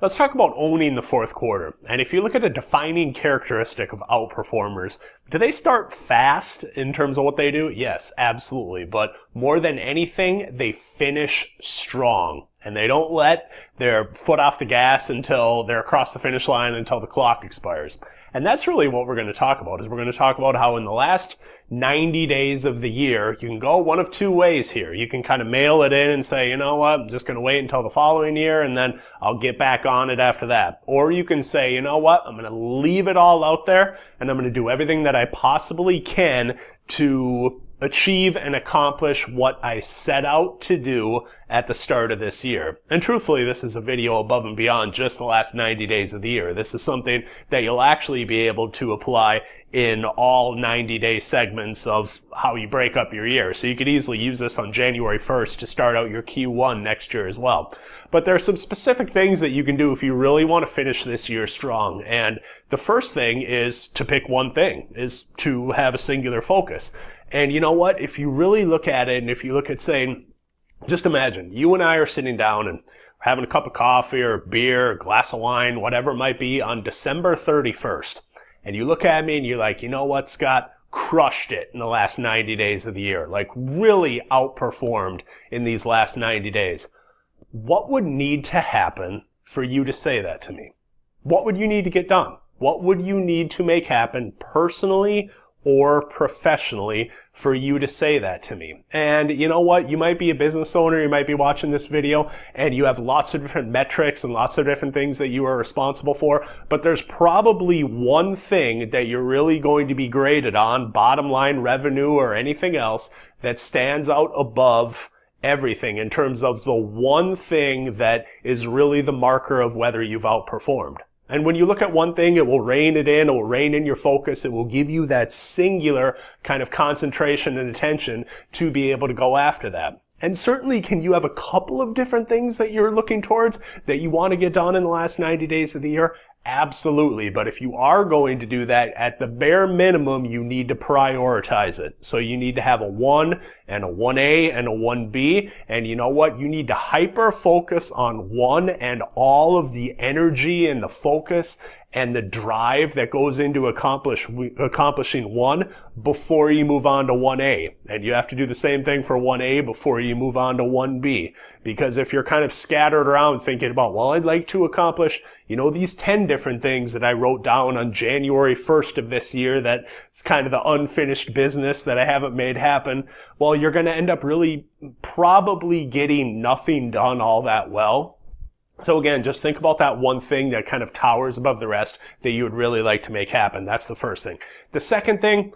Let's talk about owning the fourth quarter. And if you look at a defining characteristic of outperformers, do they start fast in terms of what they do? Yes, absolutely. But more than anything, they finish strong. And they don't let their foot off the gas until they're across the finish line, until the clock expires. And that's really what we're going to talk about, is we're going to talk about how in the last 90 days of the year, you can go one of two ways here. You can kind of mail it in and say, you know what, I'm just going to wait until the following year and then I'll get back on it after that. Or you can say, you know what, I'm going to leave it all out there and I'm going to do everything that I possibly can to achieve and accomplish what I set out to do at the start of this year. And truthfully, this is a video above and beyond just the last 90 days of the year. This is something that you'll actually be able to apply in all 90-day segments of how you break up your year. So you could easily use this on January 1st to start out your Q1 next year as well. But there are some specific things that you can do if you really want to finish this year strong. And the first thing is to pick one thing, is to have a singular focus. And you know what? If you really look at it, and if you look at saying, just imagine, you and I are sitting down and having a cup of coffee or beer, a glass of wine, whatever it might be, on December 31st. And you look at me and you're like, you know what, Scott? Crushed it in the last 90 days of the year. Like, really outperformed in these last 90 days. What would need to happen for you to say that to me? What would you need to get done? What would you need to make happen personally or professionally for you to say that to me? And you know what? You might be a business owner, you might be watching this video, and you have lots of different metrics and lots of different things that you are responsible for, but there's probably one thing that you're really going to be graded on, bottom line revenue or anything else, that stands out above everything in terms of the one thing that is really the marker of whether you've outperformed. And when you look at one thing, it will rein in your focus, it will give you that singular kind of concentration and attention to be able to go after that. And certainly, can you have a couple of different things that you're looking towards that you want to get done in the last 90 days of the year? Absolutely. But if you are going to do that, at the bare minimum, you need to prioritize it. So you need to have a 1 and a 1A and a 1B. And you know what? You need to hyper focus on 1 and all of the energy and the focus and the drive that goes into accomplishing 1 before you move on to 1A. And you have to do the same thing for 1A before you move on to 1B. Because if you're kind of scattered around thinking about, well, I'd like to accomplish, you know, these 10 different things that I wrote down on January 1st of this year, that it's kind of the unfinished business that I haven't made happen, well, you're going to end up really probably getting nothing done all that well. So again, just think about that one thing that kind of towers above the rest that you would really like to make happen. That's the first thing. The second thing,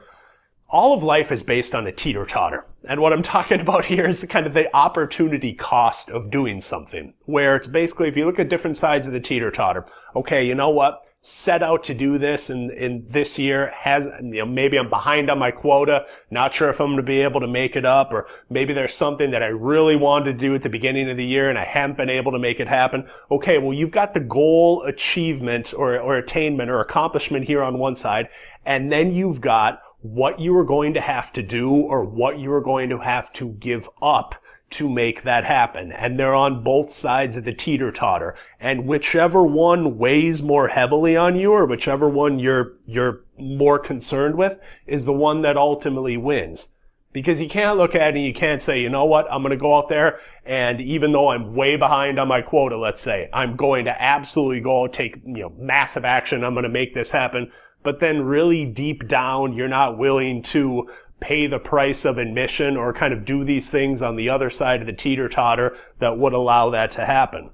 all of life is based on a teeter-totter. And what I'm talking about here is kind of the opportunity cost of doing something, where it's basically, if you look at different sides of the teeter-totter, okay, you know what? Set out to do this in this year, maybe I'm behind on my quota, not sure if I'm going to be able to make it up, or maybe there's something that I really wanted to do at the beginning of the year and I haven't been able to make it happen. Okay, well, you've got the goal achievement or attainment or accomplishment here on one side, and then you've got what you are going to have to do or what you are going to have to give up to make that happen. And they're on both sides of the teeter-totter. And whichever one weighs more heavily on you, or whichever one you're more concerned with, is the one that ultimately wins. Because you can't look at it and you can't say, you know what, I'm going to go out there and even though I'm way behind on my quota, let's say, I'm going to absolutely go take, massive action. I'm going to make this happen. But then really deep down, you're not willing to pay the price of admission or kind of do these things on the other side of the teeter-totter that would allow that to happen.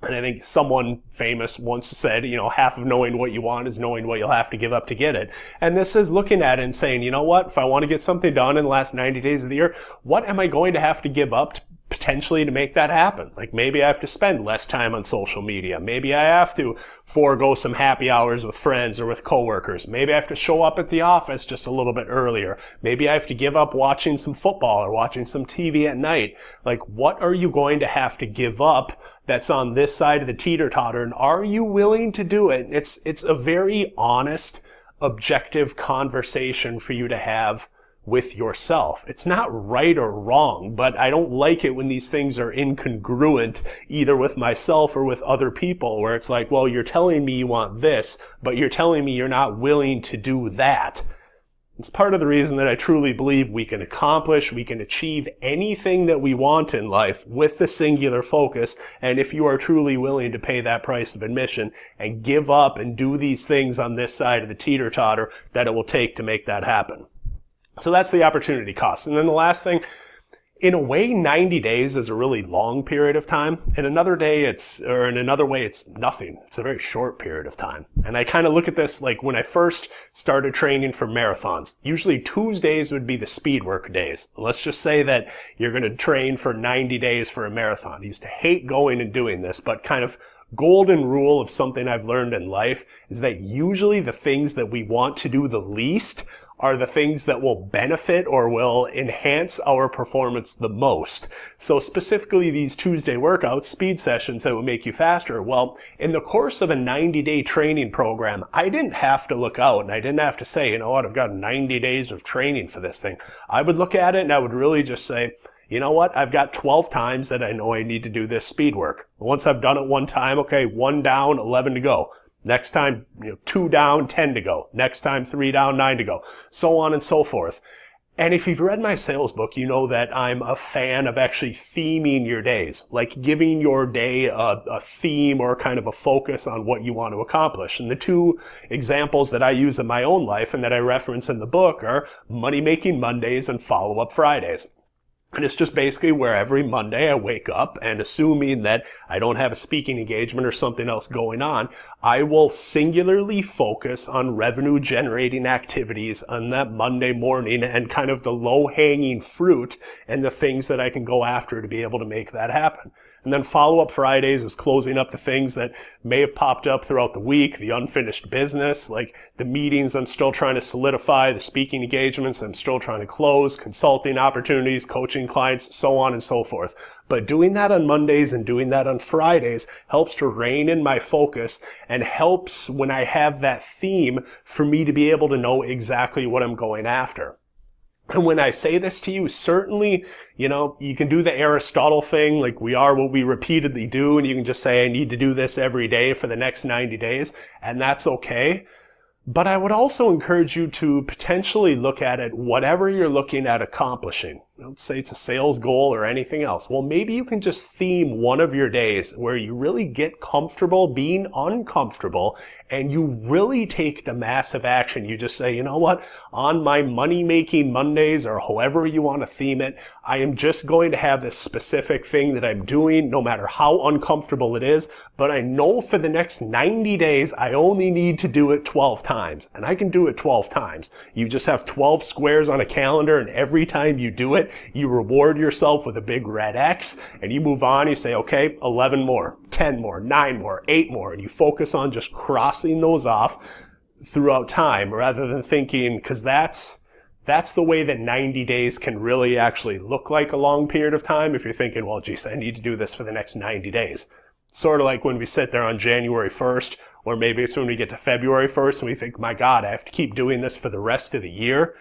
And I think someone famous once said, half of knowing what you want is knowing what you'll have to give up to get it. And this is looking at it and saying, you know what, if I want to get something done in the last 90 days of the year, what am I going to have to give up potentially to make that happen? Like, maybe I have to spend less time on social media. Maybe I have to forego some happy hours with friends or with coworkers. Maybe I have to show up at the office just a little bit earlier. Maybe I have to give up watching some football or watching some TV at night. Like, what are you going to have to give up that's on this side of the teeter-totter, and are you willing to do it? It's a very honest, objective conversation for you to have with yourself. It's not right or wrong, but I don't like it when these things are incongruent either with myself or with other people, where it's like, well, you're telling me you want this, but you're telling me you're not willing to do that. It's part of the reason that I truly believe we can accomplish, we can achieve anything that we want in life with the singular focus. And if you are truly willing to pay that price of admission and give up and do these things on this side of the teeter-totter that it will take to make that happen. So that's the opportunity cost. And then the last thing, in a way, 90 days is a really long period of time. In another way, it's nothing. It's a very short period of time. And I kind of look at this like when I first started training for marathons. Usually Tuesdays would be the speed work days. Let's just say that you're going to train for 90 days for a marathon. I used to hate going and doing this, but kind of golden rule of something I've learned in life is that usually the things that we want to do the least are the things that will benefit or will enhance our performance the most. So specifically these Tuesday workouts, speed sessions that will make you faster. Well, in the course of a 90-day training program, I didn't have to look out and I didn't have to say, you know what, I've got 90 days of training for this thing. I would look at it and I would really just say, you know what, I've got 12 times that I know I need to do this speed work. Once I've done it one time, okay, 1 down, 11 to go. Next time, 2 down, 10 to go. Next time, 3 down, 9 to go. So on and so forth. And if you've read my sales book, you know that I'm a fan of actually theming your days, like giving your day a theme or kind of a focus on what you want to accomplish. And the two examples that I use in my own life and that I reference in the book are money-making Mondays and follow-up Fridays. And it's just basically where every Monday I wake up and assuming that I don't have a speaking engagement or something else going on, I will singularly focus on revenue generating activities on that Monday morning and kind of the low hanging fruit and the things that I can go after to be able to make that happen. And then follow-up Fridays is closing up the things that may have popped up throughout the week, the unfinished business, like the meetings I'm still trying to solidify, the speaking engagements I'm still trying to close, consulting opportunities, coaching clients, so on and so forth. But doing that on Mondays and doing that on Fridays helps to rein in my focus and helps when I have that theme for me to be able to know exactly what I'm going after. And when I say this to you, certainly, you can do the Aristotle thing, like we are what we repeatedly do, and you can just say, I need to do this every day for the next 90 days, and that's okay. But I would also encourage you to potentially look at it, whatever you're looking at accomplishing. Let's say it's a sales goal or anything else. Well, maybe you can just theme one of your days where you really get comfortable being uncomfortable and you really take the massive action. You just say, you know what, on my money-making Mondays or however you want to theme it, I am just going to have this specific thing that I'm doing no matter how uncomfortable it is, but I know for the next 90 days I only need to do it 12 times. And I can do it 12 times. You just have 12 squares on a calendar and every time you do it, you reward yourself with a big red X and you move on. You say, okay, 11 more, 10 more, 9 more, 8 more. And you focus on just crossing those off throughout time rather than thinking, because that's the way that 90 days can really actually look like a long period of time. If you're thinking, well, geez, I need to do this for the next 90 days. Sort of like when we sit there on January 1st, or maybe it's when we get to February 1st and we think, my God, I have to keep doing this for the rest of the year.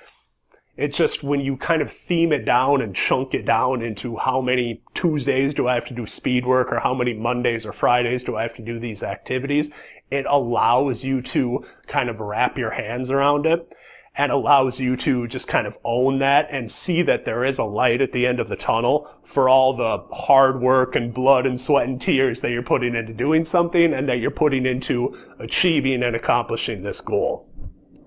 It's just when you kind of theme it down and chunk it down into how many Tuesdays do I have to do speed work or how many Mondays or Fridays do I have to do these activities, it allows you to kind of wrap your hands around it and allows you to just kind of own that and see that there is a light at the end of the tunnel for all the hard work and blood and sweat and tears that you're putting into doing something and that you're putting into achieving and accomplishing this goal.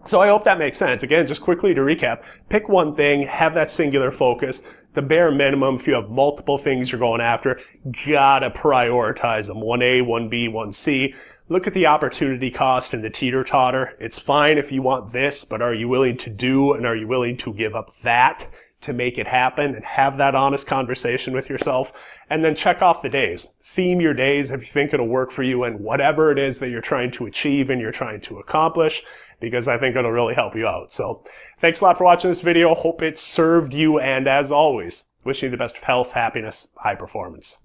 So I hope that makes sense. Again, just quickly to recap, pick one thing, have that singular focus. The bare minimum, if you have multiple things you're going after, gotta prioritize them. 1A, 1B, 1C. Look at the opportunity cost and the teeter-totter. It's fine if you want this, but are you willing to do and are you willing to give up that to make it happen and have that honest conversation with yourself? And then check off the days. Theme your days if you think it'll work for you and whatever it is that you're trying to achieve and you're trying to accomplish, because I think it'll really help you out. So thanks a lot for watching this video. Hope it served you. And as always, wishing you the best of health, happiness, high performance.